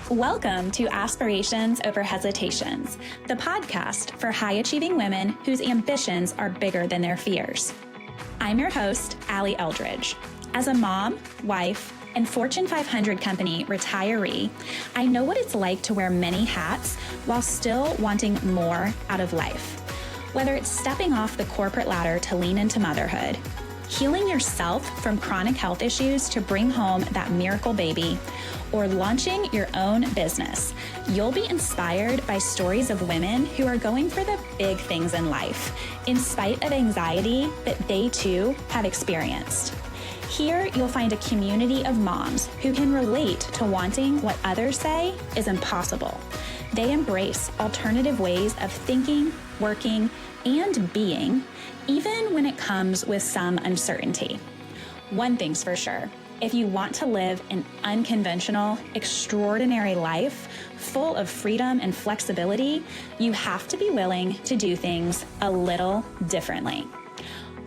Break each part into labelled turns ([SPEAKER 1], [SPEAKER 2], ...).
[SPEAKER 1] Welcome to Aspirations Over Hesitations, the podcast for high-achieving women whose ambitions are bigger than their fears. I'm your host, Alli Eldridge. As a mom, wife, and Fortune 500 company retiree, I know what it's like to wear many hats while still wanting more out of life. Whether it's stepping off the corporate ladder to lean into motherhood, healing yourself from chronic health issues to bring home that miracle baby, or launching your own business, you'll be inspired by stories of women who are going for the big things in life, in spite of anxiety that they too have experienced. Here, you'll find a community of moms who can relate to wanting what others say is impossible. They embrace alternative ways of thinking, working, and being, even when it comes with some uncertainty. One thing's for sure. If you want to live an unconventional, extraordinary life full of freedom and flexibility, you have to be willing to do things a little differently.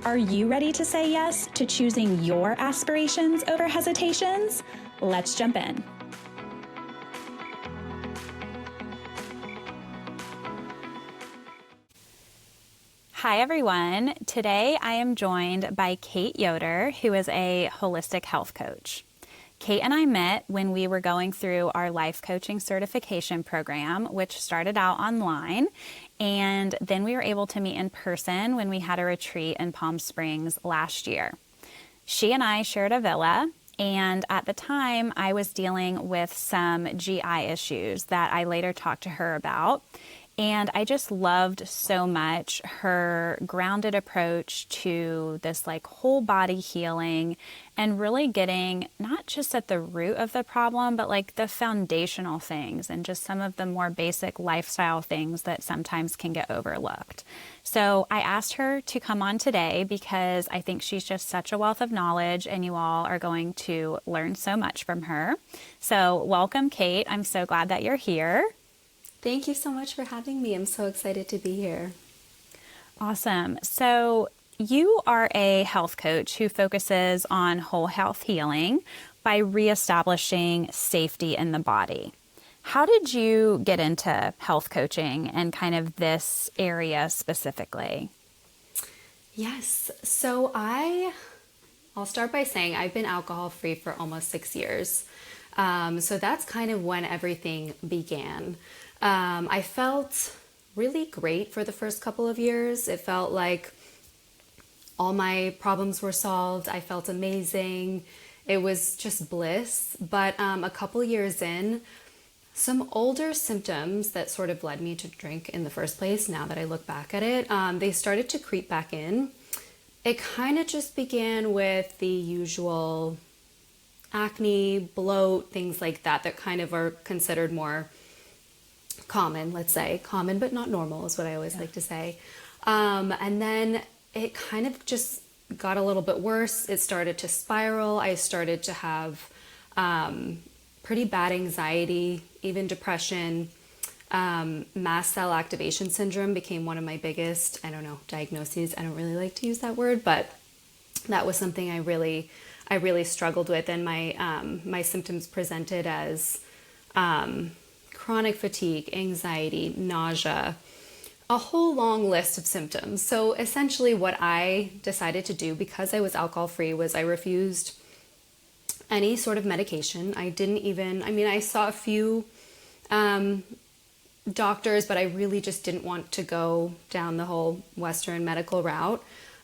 [SPEAKER 1] Are you ready to say yes to choosing your aspirations over hesitations? Let's jump in. Hi, everyone. Today I am joined by Kate Yoder, who is a holistic health coach. Kate and I met when we were going through our life coaching certification program, which started out online, and then we were able to meet in person when we had a retreat in Palm Springs last year. She and I shared a villa, and at the time I was dealing with some GI issues that I later talked to her about. And I just loved so much her grounded approach to this whole body healing and really getting not just at the root of the problem, but the foundational things and just some of the more basic lifestyle things that sometimes can get overlooked. So I asked her to come on today because I think she's just such a wealth of knowledge and you all are going to learn so much from her. So welcome, Kate. I'm so glad that you're here.
[SPEAKER 2] Thank you so much for having me. I'm so excited to be here.
[SPEAKER 1] Awesome. So you are a health coach who focuses on whole health healing by reestablishing safety in the body. How did you get into health coaching and kind of this area specifically?
[SPEAKER 2] Yes. So I'll start by saying I've been alcohol free for almost 6 years. So that's kind of when everything began. I felt really great for the first couple of years. It felt like all my problems were solved. I felt amazing. It was just bliss. But a couple years in, some older symptoms that sort of led me to drink in the first place, now that I look back at it, they started to creep back in. It kind of just began with the usual acne, bloat, things like that kind of are considered more common, let's say. Common, but not normal is what I always like to say. And then it kind of just got a little bit worse. It started to spiral. I started to have pretty bad anxiety, even depression. Mast cell activation syndrome became one of my biggest, diagnoses. I don't really like to use that word, but that was something I really struggled with. And my symptoms presented as chronic fatigue, anxiety, nausea, a whole long list of symptoms. So essentially what I decided to do, because I was alcohol free, was I refused any sort of medication. I saw a few doctors, but I really just didn't want to go down the whole Western medical route.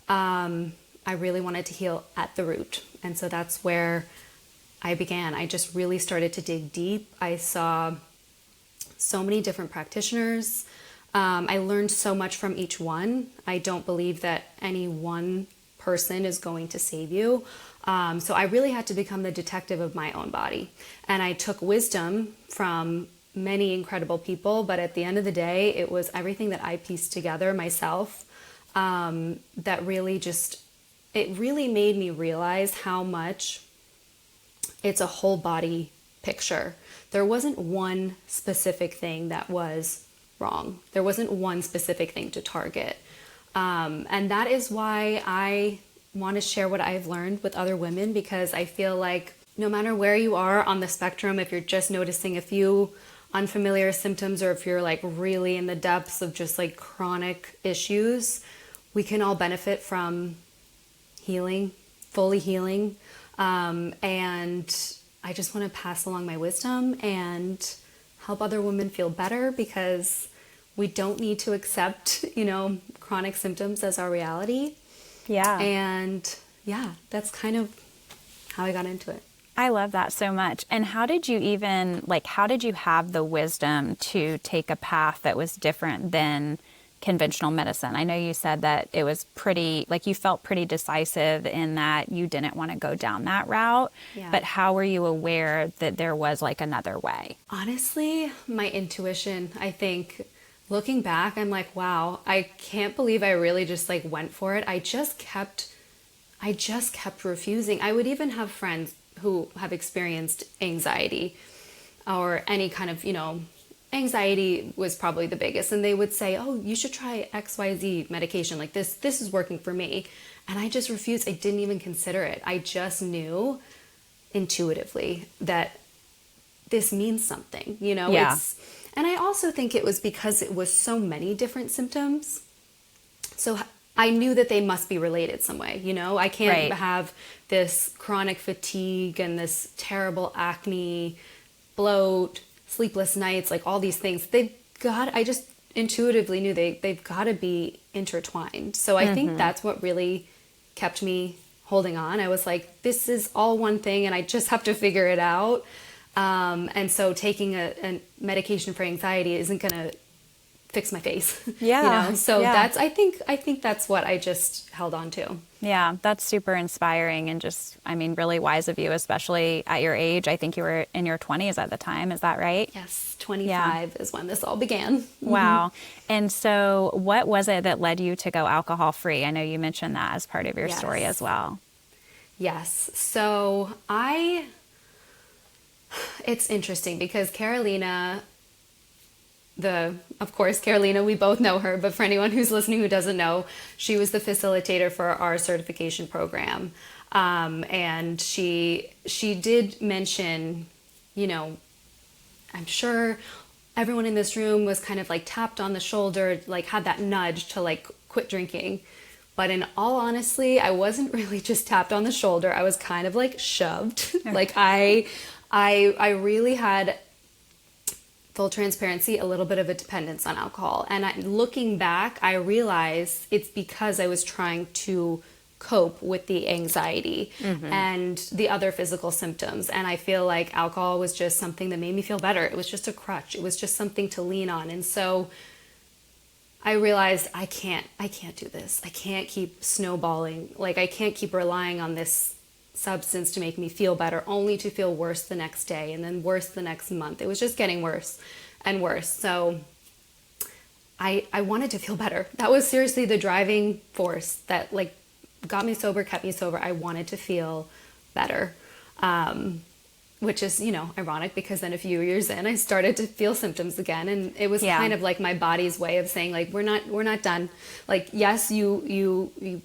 [SPEAKER 2] I really wanted to heal at the root. And so that's where I began. I just really started to dig deep. I saw so many different practitioners. I learned so much from each one. I don't believe that any one person is going to save you. So I really had to become the detective of my own body. And I took wisdom from many incredible people, but at the end of the day, it was everything that I pieced together myself that really made me realize how much it's a whole body picture. There wasn't one specific thing that was wrong. There wasn't one specific thing to target. And that is why I want to share what I've learned with other women, because I feel like no matter where you are on the spectrum, if you're just noticing a few unfamiliar symptoms or if you're like really in the depths of just like chronic issues, we can all benefit from healing, fully healing. And I just want to pass along my wisdom and help other women feel better, because we don't need to accept, chronic symptoms as our reality.
[SPEAKER 1] Yeah.
[SPEAKER 2] And yeah, that's kind of how I got into it.
[SPEAKER 1] I love that so much. And how did you have the wisdom to take a path that was different than conventional medicine? I know you said that it was you felt pretty decisive in that you didn't want to go down that route, but how were you aware that there was like another way?
[SPEAKER 2] Honestly, my intuition, I think, looking back, I'm like, wow, I can't believe I really just like went for it. I just kept refusing. I would even have friends who have experienced anxiety or any kind of, anxiety was probably the biggest. And they would say, oh, you should try XYZ medication. Like this is working for me. And I just refused. I didn't even consider it. I just knew intuitively that this means something,
[SPEAKER 1] Yeah.
[SPEAKER 2] And I also think it was because it was so many different symptoms. So I knew that they must be related some way, I can't have this chronic fatigue and this terrible acne, bloat, sleepless nights, like all these things. I just intuitively knew they've got to be intertwined. So I think that's what really kept me holding on. I was like, this is all one thing and I just have to figure it out. And so taking a medication for anxiety isn't going to fix my face.
[SPEAKER 1] Yeah.
[SPEAKER 2] So that's, I think that's what I just held on to.
[SPEAKER 1] Yeah. That's super inspiring and just, really wise of you, especially at your age. I think you were in your 20s at the time. Is that right?
[SPEAKER 2] Yes. 25 is when this all began.
[SPEAKER 1] Wow. And so what was it that led you to go alcohol free? I know you mentioned that as part of your story as well.
[SPEAKER 2] Yes. So it's interesting because Carolina, we both know her, but for anyone who's listening who doesn't know, she was the facilitator for our certification program. And she did mention, I'm sure everyone in this room was kind of like tapped on the shoulder, like had that nudge to like quit drinking. But in all honesty, I wasn't really just tapped on the shoulder. I was kind of like shoved. Like I really had, full transparency, a little bit of a dependence on alcohol. And looking back, I realized it's because I was trying to cope with the anxiety and the other physical symptoms. And I feel like alcohol was just something that made me feel better. It was just a crutch. It was just something to lean on. And so I realized I can't do this. I can't keep snowballing. Like I can't keep relying on this substance to make me feel better, only to feel worse the next day and then worse the next month. It was just getting worse and worse. So I wanted to feel better. That was seriously the driving force that like got me sober, kept me sober. I wanted to feel better, which is, ironic because then a few years in, I started to feel symptoms again. And it was kind of like my body's way of saying like, we're not done. Like, yes, you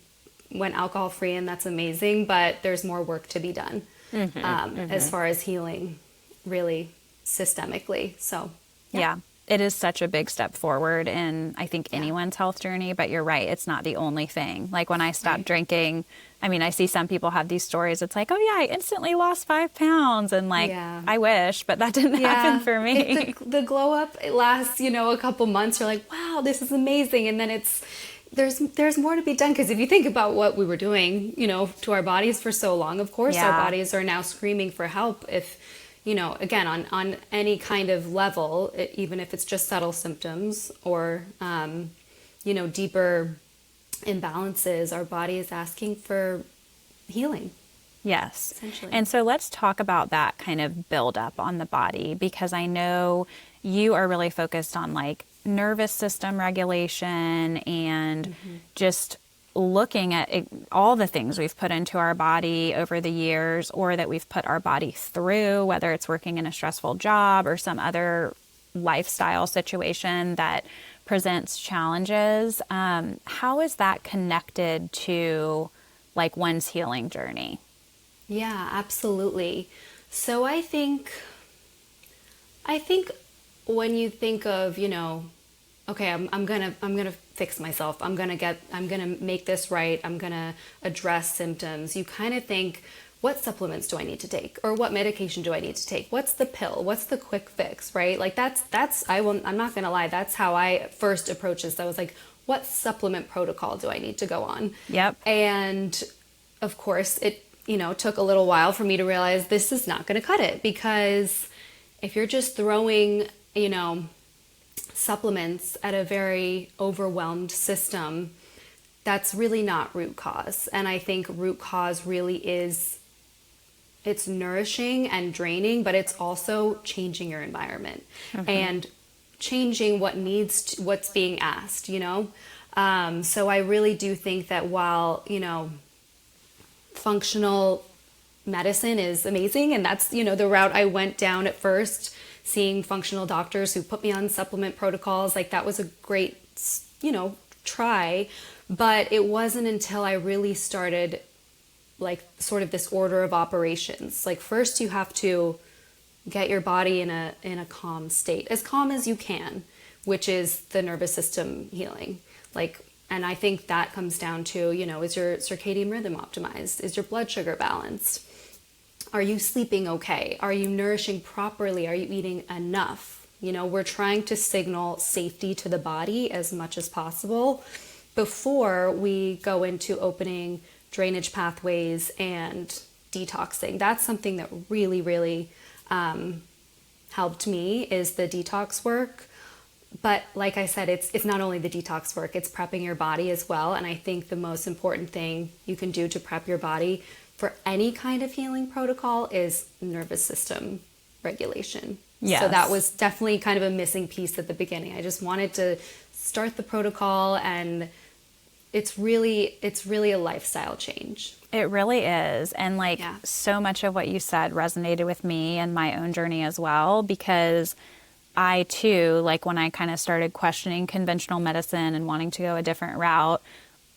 [SPEAKER 2] went alcohol free and that's amazing, but there's more work to be done as far as healing really systemically. So yeah,
[SPEAKER 1] it is such a big step forward in I think anyone's health journey, but you're right, it's not the only thing. Like when I stopped drinking, I see some people have these stories. It's like, oh yeah, I instantly lost 5 pounds and like I wish, but that didn't happen for me.
[SPEAKER 2] The glow up, it lasts a couple months. You're like, wow, this is amazing, and then there's more to be done, because if you think about what we were doing, to our bodies for so long, of course our bodies are now screaming for help. If, again, on any kind of level, even if it's just subtle symptoms or, deeper imbalances, our body is asking for healing.
[SPEAKER 1] Yes.
[SPEAKER 2] Essentially.
[SPEAKER 1] And so let's talk about that kind of buildup on the body, because I know you are really focused on like nervous system regulation and just looking at all the things we've put into our body over the years, or that we've put our body through, whether it's working in a stressful job or some other lifestyle situation that presents challenges. How is that connected to like one's healing journey?
[SPEAKER 2] Yeah, absolutely. So I think when you think of, okay, I'm gonna fix myself. I'm gonna make this right. I'm gonna address symptoms. You kind of think, what supplements do I need to take, or what medication do I need to take? What's the pill? What's the quick fix, right? Like I'm not gonna lie. That's how I first approached this. I was like, what supplement protocol do I need to go on?
[SPEAKER 1] Yep.
[SPEAKER 2] And of course, it took a little while for me to realize this is not going to cut it, because if you're just throwing supplements at a very overwhelmed system, that's really not root cause. And I think root cause really is, it's nourishing and draining, but it's also changing your environment and changing what's being asked, so I really do think that while functional medicine is amazing, and that's the route I went down at first, seeing functional doctors who put me on supplement protocols, like that was a great try, but it wasn't until I really started like sort of this order of operations. Like first you have to get your body in a calm state, as calm as you can, which is the nervous system healing. And I think that comes down to, is your circadian rhythm optimized? Is your blood sugar balanced? Are you sleeping okay? Are you nourishing properly? Are you eating enough? We're trying to signal safety to the body as much as possible before we go into opening drainage pathways and detoxing. That's something that really, really helped me, is the detox work. But like I said, it's not only the detox work, it's prepping your body as well. And I think the most important thing you can do to prep your body for any kind of healing protocol is nervous system regulation.
[SPEAKER 1] Yes.
[SPEAKER 2] So that was definitely kind of a missing piece at the beginning. I just wanted to start the protocol, and it's really a lifestyle change.
[SPEAKER 1] It really is. And so much of what you said resonated with me and my own journey as well, because I too, when I kind of started questioning conventional medicine and wanting to go a different route,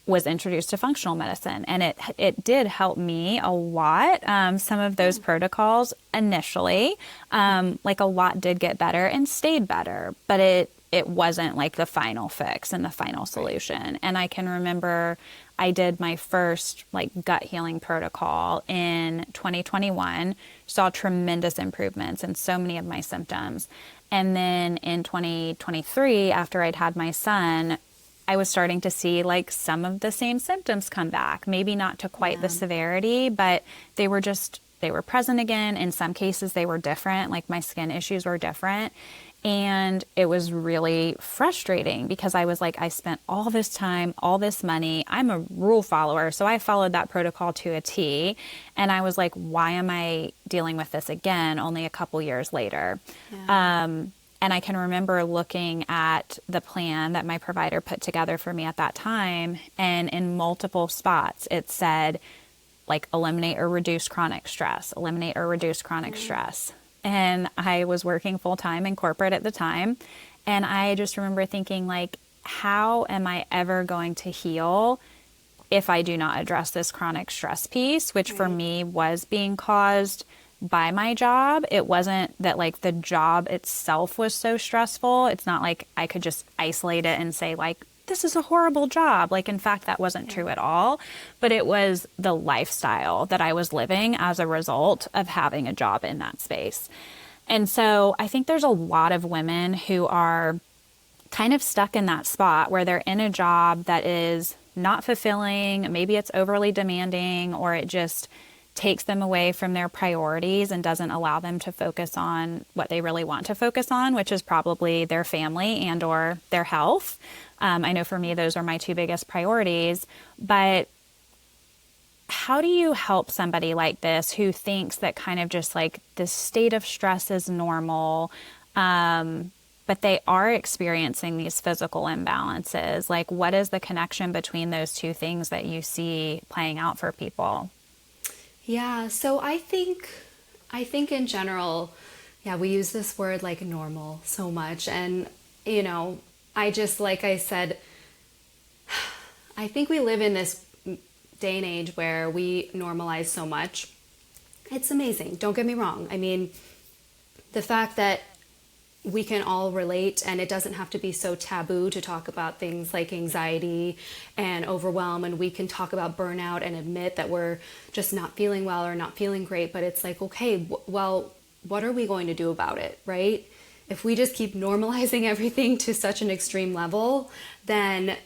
[SPEAKER 1] was introduced to functional medicine. And it did help me a lot. Some of those protocols initially, a lot did get better and stayed better, but it wasn't like the final fix and the final solution. And I can remember I did my first gut healing protocol in 2021, saw tremendous improvements in so many of my symptoms. And then in 2023, after I'd had my son, I was starting to see some of the same symptoms come back, maybe not to quite the severity, but they were present again. In some cases, they were different, my skin issues were different. And it was really frustrating because I was I spent all this time, all this money. I'm a rule follower, so I followed that protocol to a T. And I was why am I dealing with this again only a couple years later? Yeah. And I can remember looking at the plan that my provider put together for me at that time. And in multiple spots, it said, eliminate or reduce chronic stress, eliminate or reduce chronic stress. And I was working full time in corporate at the time. And I just remember thinking, how am I ever going to heal if I do not address this chronic stress piece, which for me was being caused by my job. It wasn't that the job itself was so stressful. It's not I could just isolate it and say this is a horrible job. In fact, that wasn't true at all. But it was the lifestyle that I was living as a result of having a job in that space. And so I think there's a lot of women who are kind of stuck in that spot where they're in a job that is not fulfilling. Maybe it's overly demanding, or it just takes them away from their priorities and doesn't allow them to focus on what they really want to focus on, which is probably their family and or their health. I know for me, those are my two biggest priorities. But how do you help somebody like this who thinks that kind of just this state of stress is normal, but they are experiencing these physical imbalances? What is the connection between those two things that you see playing out for people?
[SPEAKER 2] Yeah, so I think in general, we use this word normal so much. And, I just, like I said, I think we live in this day and age where we normalize so much. It's amazing. Don't get me wrong. I mean, the fact that we can all relate, and it doesn't have to be so taboo to talk about things like anxiety and overwhelm, and we can talk about burnout and admit that we're just not feeling well or not feeling great, but it's like, okay, well, what are we going to do about it, right? If we just keep normalizing everything to such an extreme level, then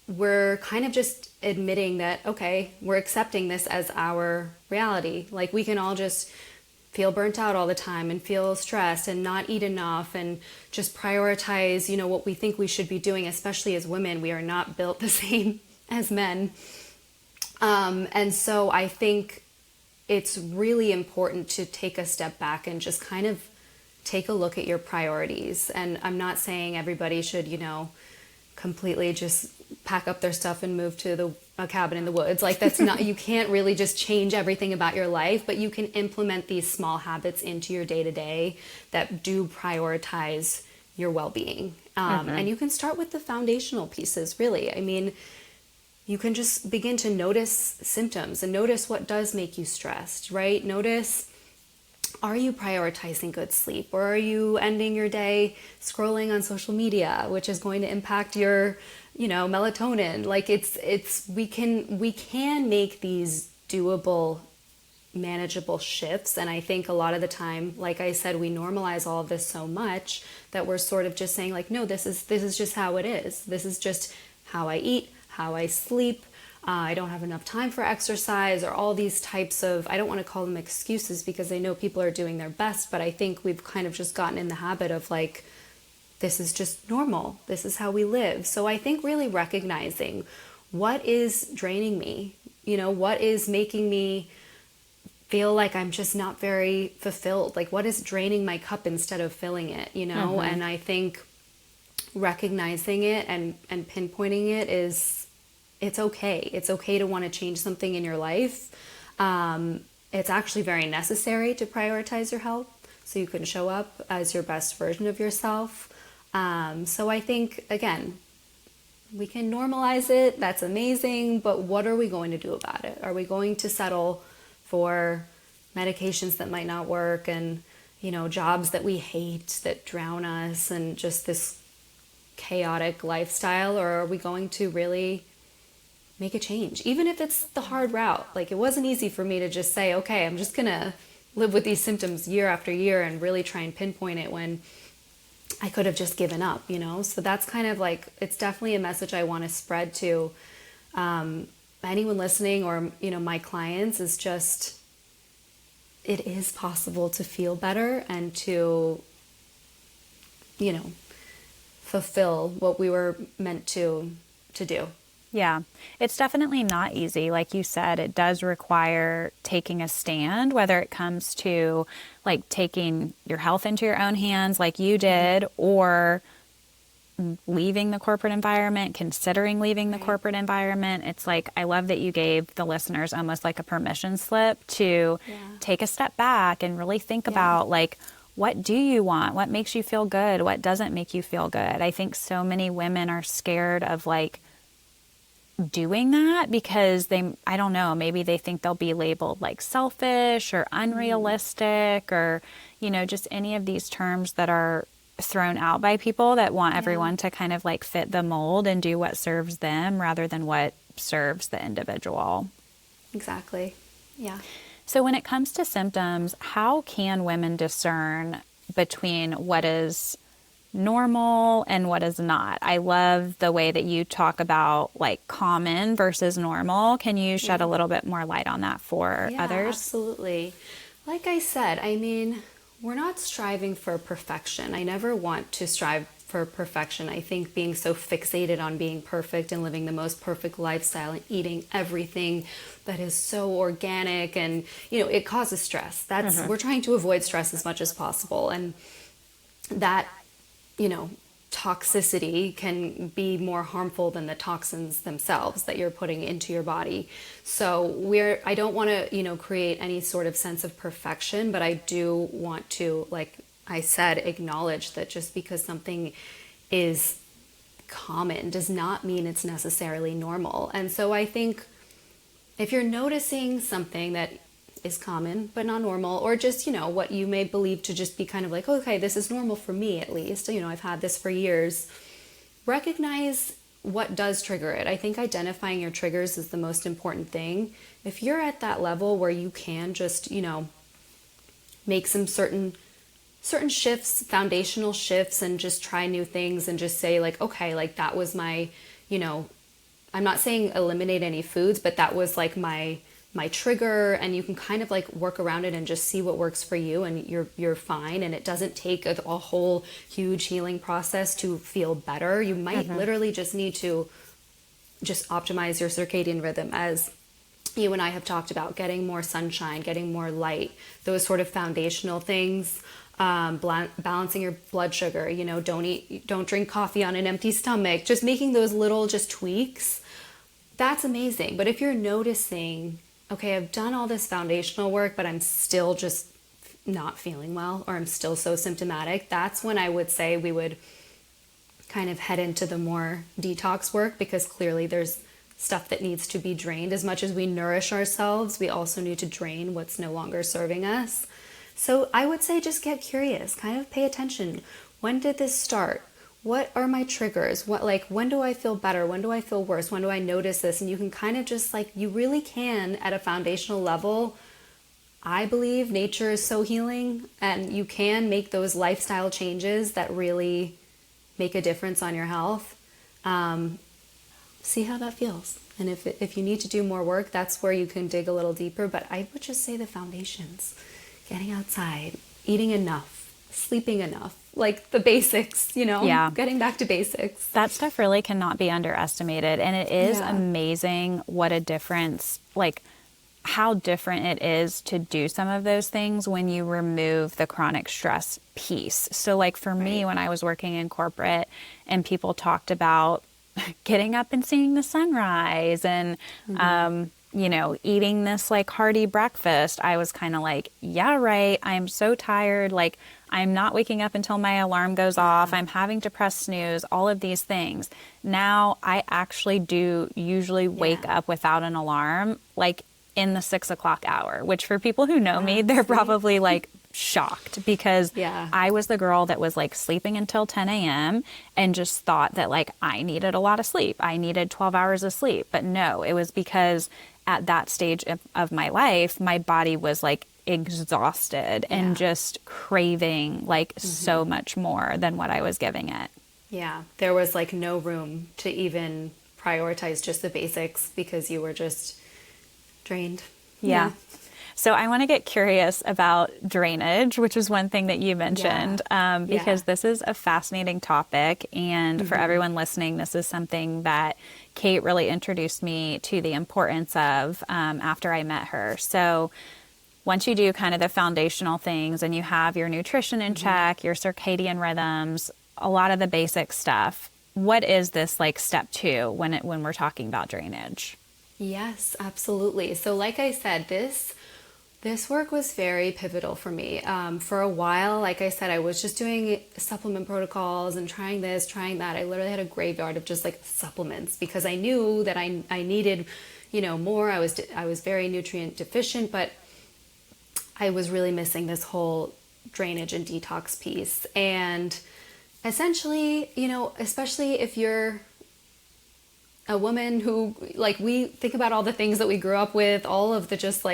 [SPEAKER 2] we're kind of just admitting that, okay, we're accepting this as our reality. Like, we can all just feel burnt out all the time and feel stressed and not eat enough and just prioritize, what we think we should be doing, especially as women. We are not built the same as men. And so I think it's really important to take a step back and just kind of take a look at your priorities. And I'm not saying everybody should, completely just pack up their stuff and move to a cabin in the woods. Like, that's not, you can't really just change everything about your life, but you can implement these small habits into your day-to-day that do prioritize your well-being. And you can start with the foundational pieces, really. I mean, you can just begin to notice symptoms and notice what does make you stressed, right? Notice, are you prioritizing good sleep, or are you ending your day scrolling on social media, which is going to impact your, melatonin? Like, we can make these doable, manageable shifts. And I think a lot of the time, like I said, we normalize all of this so much that we're sort of just saying, like, no, this is just how it is. This is just how I eat, how I sleep. I don't have enough time for exercise, or all these types of, I don't want to call them excuses, because I know people are doing their best, but I think we've kind of just gotten in the habit of, like, this is just normal. This is how we live. So I think really recognizing what is draining me, what is making me feel like I'm just not very fulfilled, like what is draining my cup instead of filling it, And I think recognizing it and pinpointing it it's okay. It's okay to want to change something in your life. It's actually very necessary to prioritize your health so you can show up as your best version of yourself. So I think, again, we can normalize it. That's amazing. But what are we going to do about it? Are we going to settle for medications that might not work and, jobs that we hate that drown us and just this chaotic lifestyle? Or are we going to really make a change, even if it's the hard route? Like, it wasn't easy for me to just say, okay, I'm just gonna live with these symptoms year after year and really try and pinpoint it, when I could have just given up, So that's kind of like, it's definitely a message I want to spread to anyone listening, or my clients, is just, it is possible to feel better and to fulfill what we were meant to do.
[SPEAKER 1] Yeah, it's definitely not easy. Like you said, it does require taking a stand, whether it comes to like taking your health into your own hands like you did, or leaving the corporate environment, considering leaving the corporate environment. It's like, I love that you gave the listeners almost like a permission slip to take a step back and really think about, like, what do you want? What makes you feel good? What doesn't make you feel good? I think so many women are scared of like doing that because I don't know, maybe they think they'll be labeled like selfish or unrealistic or, just any of these terms that are thrown out by people that want everyone to kind of like fit the mold and do what serves them rather than what serves the individual.
[SPEAKER 2] Exactly. Yeah.
[SPEAKER 1] So when it comes to symptoms, how can women discern between what is normal and what is not? I love the way that you talk about like common versus normal. Can you shed a little bit more light on that for others?
[SPEAKER 2] Absolutely. Like I said, I mean, we're not striving for perfection. I never want to strive for perfection. I think being so fixated on being perfect and living the most perfect lifestyle and eating everything that is so organic and, it causes stress. That's we're trying to avoid stress as much as possible. And that, toxicity can be more harmful than the toxins themselves that you're putting into your body. So I don't want to, create any sort of sense of perfection, but I do want to, like I said, acknowledge that just because something is common does not mean it's necessarily normal. And so I think if you're noticing something that is common but not normal, or just, what you may believe to just be kind of like, okay, this is normal for me at least. I've had this for years. Recognize what does trigger it. I think identifying your triggers is the most important thing. If you're at that level where you can just, make some certain shifts, foundational shifts, and just try new things and just say like, okay, like that was my, I'm not saying eliminate any foods, but that was like my trigger, and you can kind of like work around it and just see what works for you, and you're fine. And it doesn't take a whole huge healing process to feel better. You might literally just need to just optimize your circadian rhythm, as you and I have talked about, getting more sunshine, getting more light, those sort of foundational things. Balancing your blood sugar, don't drink coffee on an empty stomach, just making those little just tweaks. That's amazing. But if you're noticing, okay, I've done all this foundational work, but I'm still just not feeling well, or I'm still so symptomatic, that's when I would say we would kind of head into the more detox work, because clearly there's stuff that needs to be drained. As much as we nourish ourselves, we also need to drain what's no longer serving us. So I would say just get curious, kind of pay attention. When did this start? What are my triggers? When do I feel better? When do I feel worse? When do I notice this? And you can kind of just you really can, at a foundational level. I believe nature is so healing, and you can make those lifestyle changes that really make a difference on your health. See how that feels. And if you need to do more work, that's where you can dig a little deeper. But I would just say the foundations: getting outside, eating enough, sleeping enough, like the basics, getting back to basics.
[SPEAKER 1] That stuff really cannot be underestimated. And it is amazing what a difference, how different it is to do some of those things when you remove the chronic stress piece. So for me, when I was working in corporate and people talked about getting up and seeing the sunrise and, eating this hearty breakfast, I was kind of yeah, right. I'm so tired. I'm not waking up until my alarm goes off. I'm having to press snooze, all of these things. Now I actually do usually wake up without an alarm, in the 6 o'clock hour, which for people who know me, they're probably shocked, because I was the girl that was sleeping until 10 a.m. and just thought that I needed a lot of sleep. I needed 12 hours of sleep. But no, it was because at that stage of my life, my body was exhausted and just craving so much more than what I was giving it.
[SPEAKER 2] Yeah, there was no room to even prioritize just the basics, because you were just drained.
[SPEAKER 1] Yeah. So I want to get curious about drainage, which is one thing that you mentioned, because this is a fascinating topic. And for everyone listening, this is something that Kate really introduced me to the importance of after I met her. So once you do kind of the foundational things and you have your nutrition in check, your circadian rhythms, a lot of the basic stuff, what is this step 2 when we're talking about drainage?
[SPEAKER 2] Yes, absolutely. So like I said, this work was very pivotal for me. For a while, like I said, I was just doing supplement protocols and trying this, trying that. I literally had a graveyard of just supplements, because I knew that I needed, more. I was very nutrient deficient, but I was really missing this whole drainage and detox piece. And essentially, especially if you're a woman who, we think about all the things that we grew up with, all of the just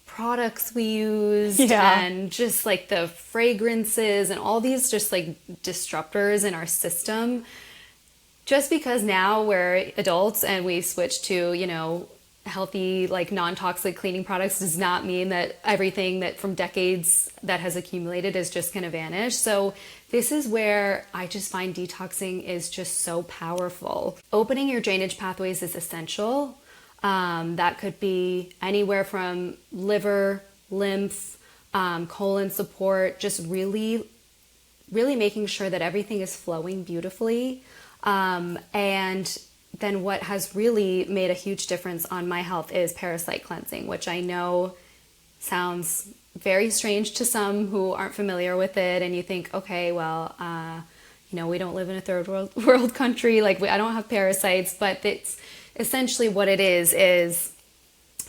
[SPEAKER 2] products we used, and just the fragrances and all these just disruptors in our system. Just because now we're adults and we switch to, healthy, non-toxic cleaning products, does not mean that everything that from decades that has accumulated is just going to vanish. So this is where I just find detoxing is just so powerful. Opening your drainage pathways is essential. That could be anywhere from liver, lymph, colon support, just really, really making sure that everything is flowing beautifully. And then what has really made a huge difference on my health is parasite cleansing, which I know sounds very strange to some who aren't familiar with it. And you think, okay, well, we don't live in a third world country. I don't have parasites, but it's essentially what it is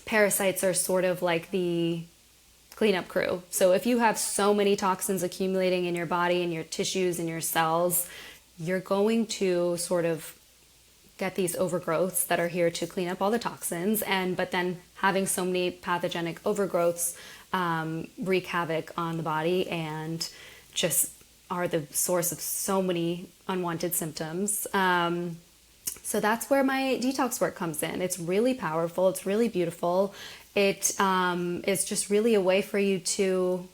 [SPEAKER 2] parasites are sort of like the cleanup crew. So if you have so many toxins accumulating in your body and your tissues and your cells, you're going to sort of get these overgrowths that are here to clean up all the toxins. But then having so many pathogenic overgrowths wreak havoc on the body and just are the source of so many unwanted symptoms. So that's where my detox work comes in. It's really powerful. It's really beautiful. It is just really a way for you to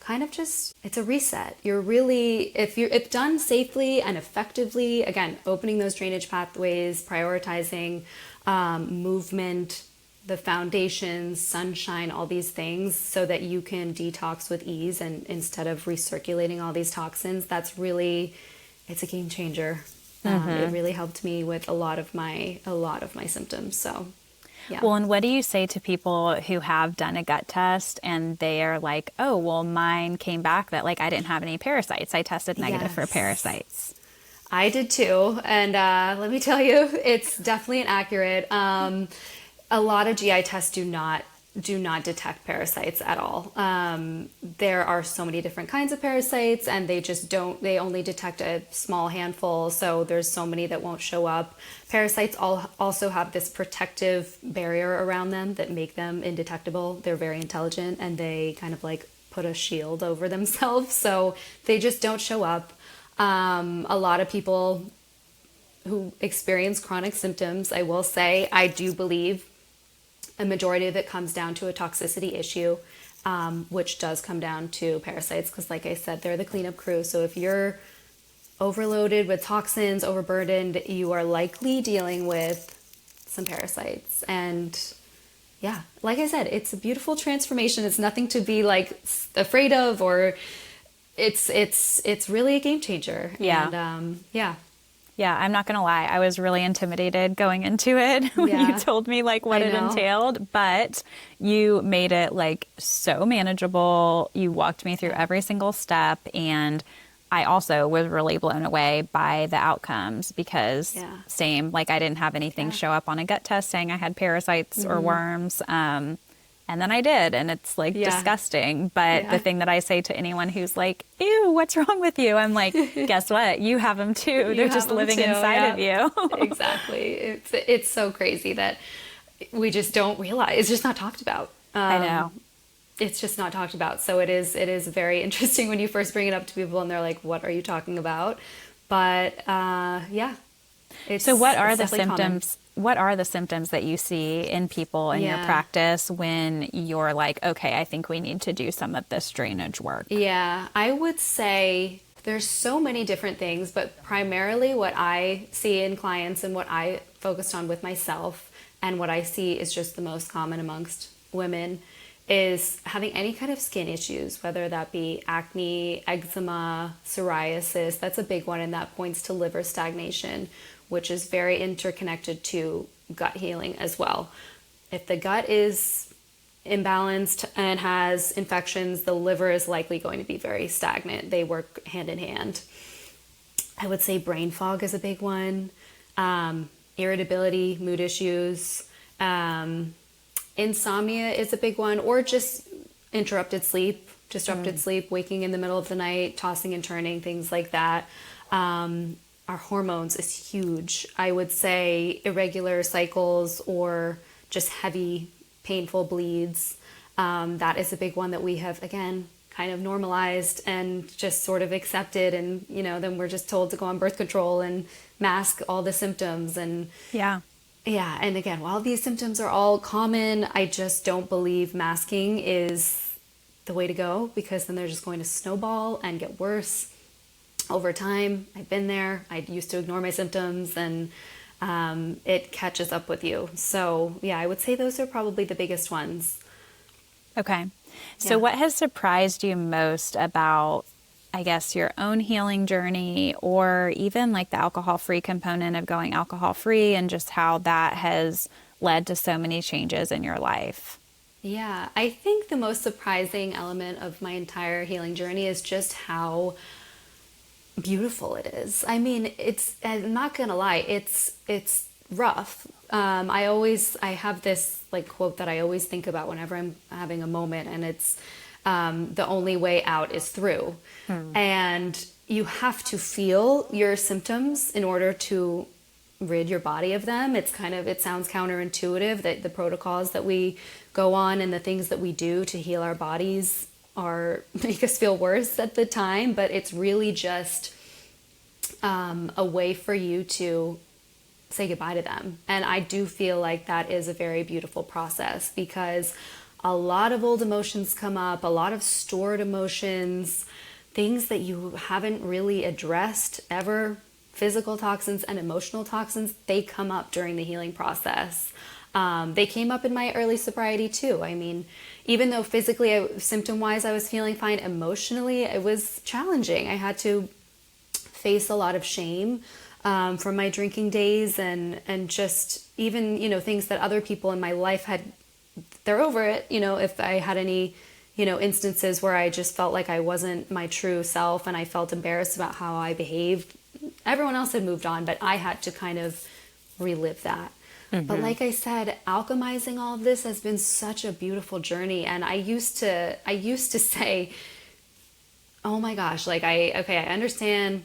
[SPEAKER 2] kind of just, it's a reset. You're really, if done safely and effectively, again, opening those drainage pathways, prioritizing movement, the foundations, sunshine, all these things, so that you can detox with ease and instead of recirculating all these toxins, that's really, it's a game changer. It really helped me with a lot of my symptoms. So, yeah.
[SPEAKER 1] Well, and what do you say to people who have done a gut test and they are like, oh, well, mine came back that like I didn't have any parasites. I tested negative for parasites.
[SPEAKER 2] I did too. And let me tell you, it's definitely inaccurate. A lot of GI tests do not detect parasites at all. There are so many different kinds of parasites and they only detect a small handful. So there's so many that won't show up. Parasites also have this protective barrier around them that make them indetectable. They're very intelligent and they kind of like put a shield over themselves. So they just don't show up. A lot of people who experience chronic symptoms, I will say, I do believe a majority of it comes down to a toxicity issue, which does come down to parasites because, like I said, they're the cleanup crew. So if you're overloaded with toxins, overburdened, you are likely dealing with some parasites. And yeah, like I said, it's a beautiful transformation. It's nothing to be like afraid of, or it's really a game changer.
[SPEAKER 1] Yeah.
[SPEAKER 2] And yeah.
[SPEAKER 1] Yeah, I'm not going to lie. I was really intimidated going into it when you told me like what it entailed, but you made it like so manageable. You walked me through every single step, and I also was really blown away by the outcomes because same, like I didn't have anything show up on a gut test saying I had parasites or worms. And then I did, and it's like disgusting. But the thing that I say to anyone who's like, ew, what's wrong with you? I'm like, guess what? You have them too. They're just living inside of you.
[SPEAKER 2] Exactly. It's so crazy that we just don't realize. It's just not talked about.
[SPEAKER 1] I know.
[SPEAKER 2] It's just not talked about. So it is very interesting when you first bring it up to people and they're like, what are you talking about? But
[SPEAKER 1] so what are the symptoms? What are the symptoms that you see in people in your practice when you're like, okay, I think we need to do some of this drainage work?
[SPEAKER 2] Yeah, I would say there's so many different things, but primarily what I see in clients and what I focused on with myself and what I see is just the most common amongst women is having any kind of skin issues, whether that be acne, eczema, psoriasis. That's a big one, and that points to liver stagnation, which is very interconnected to gut healing as well. If the gut is imbalanced and has infections, the liver is likely going to be very stagnant. They work hand in hand. I would say brain fog is a big one. Irritability, mood issues, insomnia is a big one, or just disrupted sleep, waking in the middle of the night, tossing and turning, things like that. Our hormones is huge. I would say irregular cycles or just heavy, painful bleeds. That is a big one that we have, again, kind of normalized and just sort of accepted. And, then we're just told to go on birth control and mask all the symptoms. And yeah. And again, while these symptoms are all common, I just don't believe masking is the way to go, because then they're just going to snowball and get worse over time. I've been there. I used to ignore my symptoms, and it catches up with you. So yeah, I would say those are probably the biggest ones.
[SPEAKER 1] Okay. So what has surprised you most about, I guess, your own healing journey, or even like the alcohol-free component of going alcohol-free, and just how that has led to so many changes in your life?
[SPEAKER 2] Yeah, I think the most surprising element of my entire healing journey is just how beautiful it is. I mean, I'm not gonna lie, it's rough. I have this like quote that I always think about whenever I'm having a moment, and it's the only way out is through. And you have to feel your symptoms in order to rid your body of them. It sounds counterintuitive that the protocols that we go on and the things that we do to heal our bodies make us feel worse at the time, but it's really just a way for you to say goodbye to them. And I do feel like that is a very beautiful process, because a lot of old emotions come up, a lot of stored emotions, things that you haven't really addressed ever. Physical toxins and emotional toxins, they come up during the healing process. They came up in my early sobriety too. I mean, even though physically, symptom-wise, I was feeling fine, emotionally, it was challenging. I had to face a lot of shame from my drinking days, and just even, things that other people in my life they're over it. If I had any, instances where I just felt like I wasn't my true self and I felt embarrassed about how I behaved, everyone else had moved on, but I had to kind of relive that. But like I said, alchemizing all of this has been such a beautiful journey. And I used to say, oh my gosh, like I understand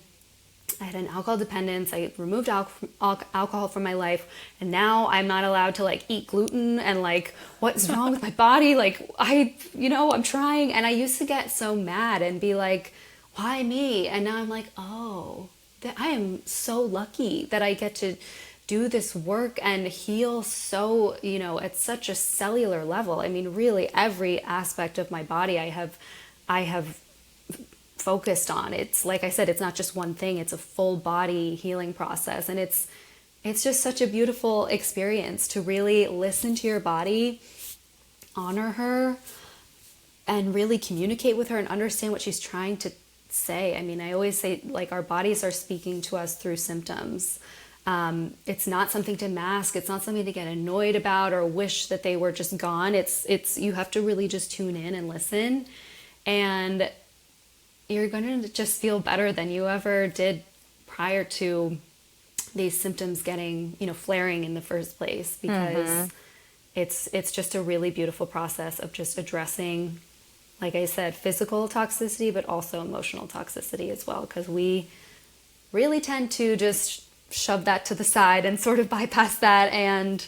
[SPEAKER 2] I had an alcohol dependence. I removed alcohol from my life, and now I'm not allowed to like eat gluten, and like, what's wrong with my body? Like I'm trying. And I used to get so mad and be like, why me? And now I'm like, oh, I am so lucky that I get to do this work and heal so, at such a cellular level. I mean, really every aspect of my body I have focused on. It's like I said, it's not just one thing, it's a full body healing process. And it's just such a beautiful experience to really listen to your body, honor her, and really communicate with her and understand what she's trying to say. I mean, I always say, like, our bodies are speaking to us through symptoms. It's not something to mask. It's not something to get annoyed about or wish that they were just gone. It's you have to really just tune in and listen, and you're going to just feel better than you ever did prior to these symptoms getting, flaring in the first place, because it's just a really beautiful process of just addressing, like I said, physical toxicity, but also emotional toxicity as well, because we really tend to just shove that to the side and sort of bypass that. And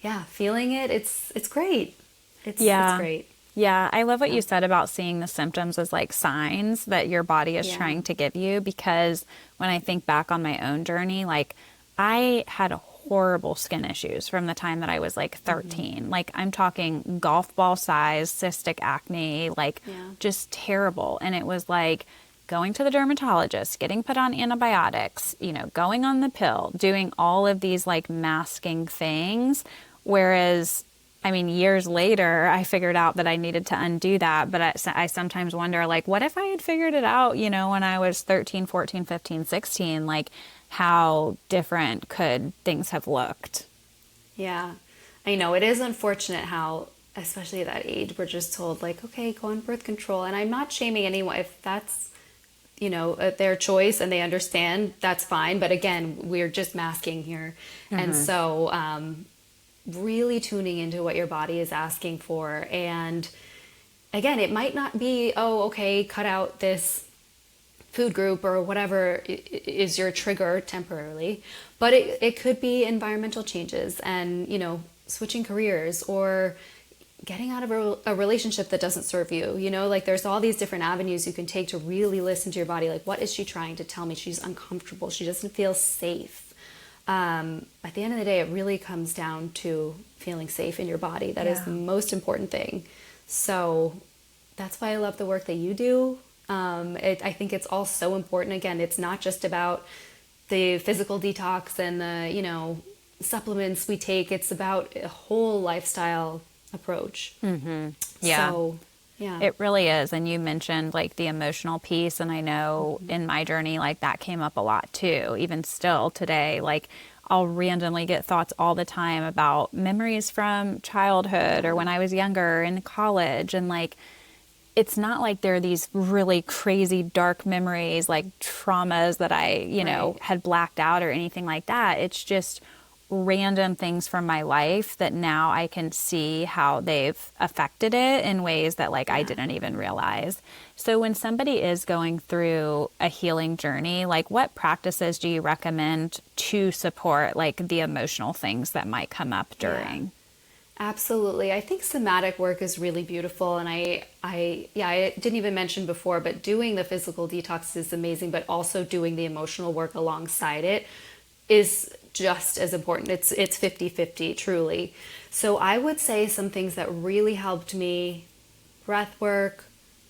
[SPEAKER 2] yeah, feeling it's great. It's great.
[SPEAKER 1] Yeah, I love what you said about seeing the symptoms as like signs that your body is trying to give you, because when I think back on my own journey, like I had horrible skin issues from the time that I was like 13. Like I'm talking golf ball size cystic acne, like just terrible. And it was like going to the dermatologist, getting put on antibiotics, going on the pill, doing all of these like masking things. Whereas, I mean, years later, I figured out that I needed to undo that. But I sometimes wonder, like, what if I had figured it out, when I was 13, 14, 15, 16, like how different could things have looked?
[SPEAKER 2] Yeah, I know. It is unfortunate how, especially at that age, we're just told like, okay, go on birth control. And I'm not shaming anyone if that's, their choice and they understand, that's fine. But again, we're just masking here. And so really tuning into what your body is asking for. And again, it might not be, oh, okay, cut out this food group or whatever is your trigger temporarily, but it could be environmental changes and, switching careers or getting out of a relationship that doesn't serve you. Like there's all these different avenues you can take to really listen to your body. Like, what is she trying to tell me? She's uncomfortable. She doesn't feel safe. At the end of the day, it really comes down to feeling safe in your body. That is the most important thing. So that's why I love the work that you do. I think it's all so important. Again, it's not just about the physical detox and the, supplements we take. It's about a whole lifestyle approach.
[SPEAKER 1] Yeah.
[SPEAKER 2] So, yeah.
[SPEAKER 1] It really is. And you mentioned like the emotional piece. And I know in my journey, like that came up a lot too. Even still today, like I'll randomly get thoughts all the time about memories from childhood or when I was younger in college. And like, it's not like there are these really crazy dark memories, like traumas that I, had blacked out or anything like that. It's just random things from my life that now I can see how they've affected it in ways that like I didn't even realize. So when somebody is going through a healing journey, like what practices do you recommend to support like the emotional things that might come up during?
[SPEAKER 2] Yeah. Absolutely. I think somatic work is really beautiful. And I didn't even mention before, but doing the physical detox is amazing, but also doing the emotional work alongside it is just as important. It's 50-50, truly. So I would say some things that really helped me: breath work,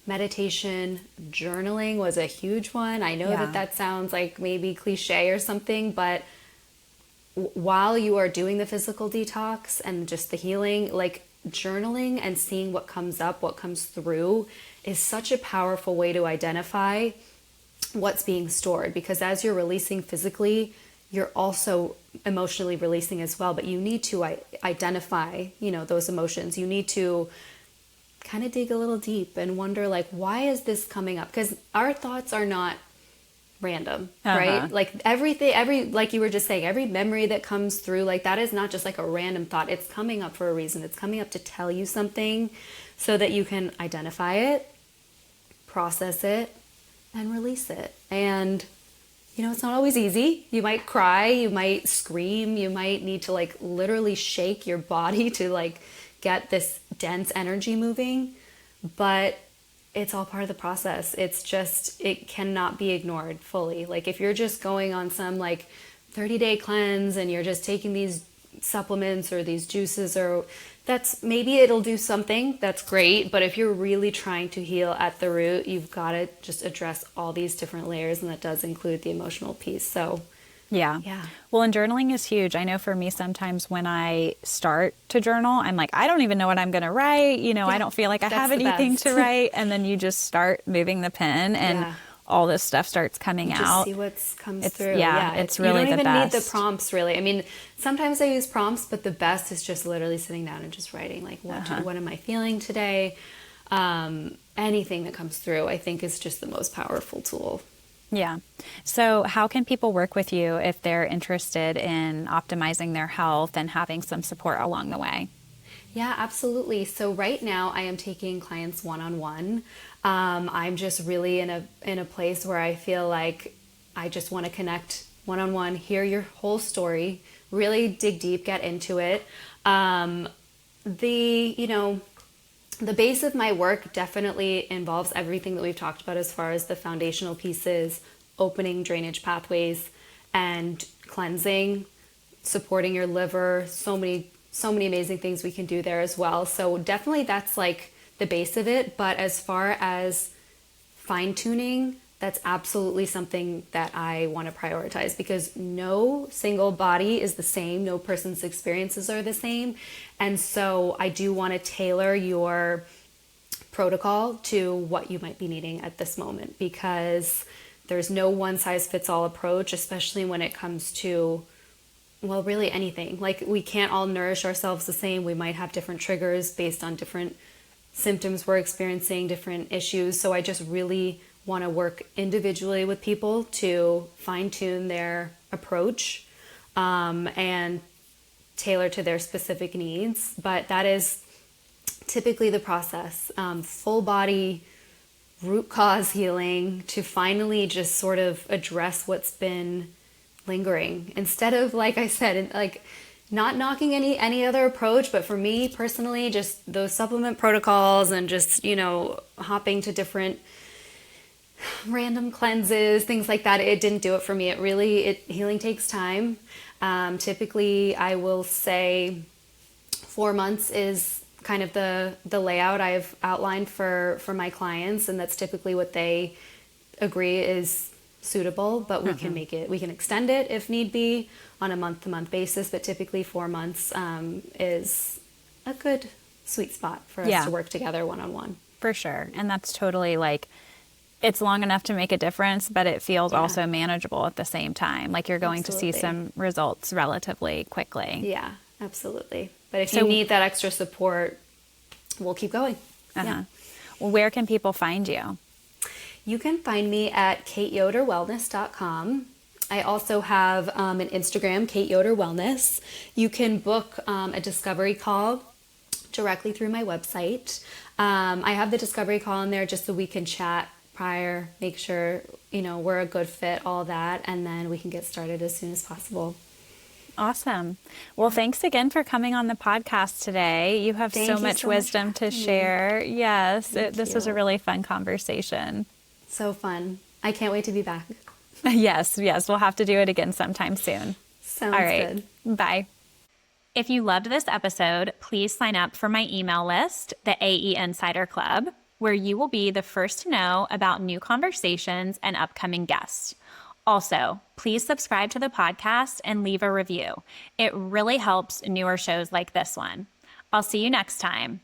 [SPEAKER 2] meditation, journaling was a huge one. I know that sounds like maybe cliche or something, but while you are doing the physical detox and just the healing, like journaling and seeing what comes up, what comes through, is such a powerful way to identify what's being stored. Because as you're releasing physically, you're also emotionally releasing as well. But you need to identify, those emotions. You need to kind of dig a little deep and wonder, like, why is this coming up? Because our thoughts are not random, right? Like every like you were just saying, every memory that comes through, like that is not just like a random thought. It's coming up for a reason. It's coming up to tell you something so that you can identify it, process it, and release it. And it's not always easy. You might cry, you might scream, you might need to like literally shake your body to like get this dense energy moving, but it's all part of the process. It's just, it cannot be ignored fully. Like if you're just going on some like 30-day cleanse and you're just taking these supplements or these juices, or that's, maybe it'll do something, that's great. But if you're really trying to heal at the root, you've got to just address all these different layers, and that does include the emotional piece. So
[SPEAKER 1] yeah. Well, and journaling is huge. I know for me, sometimes when I start to journal, I'm like, I don't even know what I'm going to write. I don't feel like I have anything to write. And then you just start moving the pen and all this stuff starts coming out.
[SPEAKER 2] See what comes through.
[SPEAKER 1] It's really the best.
[SPEAKER 2] You don't even need the prompts, really. I mean, sometimes I use prompts, but the best is just literally sitting down and just writing, like, what am I feeling today? Anything that comes through, I think, is just the most powerful tool.
[SPEAKER 1] Yeah. So how can people work with you if they're interested in optimizing their health and having some support along the way?
[SPEAKER 2] Yeah, absolutely. So right now I am taking clients one-on-one. I'm just really in a place where I feel like I just want to connect one-on-one, hear your whole story, really dig deep, get into it. The base of my work definitely involves everything that we've talked about as far as the foundational pieces, opening drainage pathways and cleansing, supporting your liver. So many amazing things we can do there as well. So definitely that's like the base of it. But as far as fine tuning, that's absolutely something that I want to prioritize, because no single body is the same. No person's experiences are the same. And so I do want to tailor your protocol to what you might be needing at this moment, because there's no one size fits all approach, especially when it comes to, well, really anything. Like we can't all nourish ourselves the same. We might have different triggers based on different symptoms we're experiencing, different issues. So I just really want to work individually with people to fine tune their approach and tailor to their specific needs. But that is typically the process. Full body root cause healing to finally just sort of address what's been lingering, instead of, like I said, like not knocking any other approach, but for me personally, just those supplement protocols and just, hopping to different random cleanses, things like that, it didn't do it for me. Healing takes time. Typically I will say 4 months is kind of the layout I've outlined for my clients, and that's typically what they agree is suitable, but we can extend it if need be on a month-to-month basis, but typically 4 months is a good sweet spot for us to work together one-on-one.
[SPEAKER 1] For sure. And that's totally like, it's long enough to make a difference, but it feels also manageable at the same time. Like you're going to see some results relatively quickly.
[SPEAKER 2] Yeah, absolutely. But if you need that extra support, we'll keep going. Yeah.
[SPEAKER 1] Well, where can people find you?
[SPEAKER 2] You can find me at kateyoderwellness.com. I also have an Instagram, Kate Yoder Wellness. You can book a discovery call directly through my website. I have the discovery call in there just so we can chat prior, make sure, we're a good fit, all that, and then we can get started as soon as possible.
[SPEAKER 1] Awesome. Well, thanks again for coming on the podcast today. You have so much wisdom to share. Yes, this was a really fun conversation.
[SPEAKER 2] So fun. I can't wait to be back.
[SPEAKER 1] Yes. We'll have to do it again sometime soon.
[SPEAKER 2] Sounds
[SPEAKER 1] all right.
[SPEAKER 2] good.
[SPEAKER 1] Bye. If you loved this episode, please sign up for my email list, the AE Insider Club, where you will be the first to know about new conversations and upcoming guests. Also, please subscribe to the podcast and leave a review. It really helps newer shows like this one. I'll see you next time.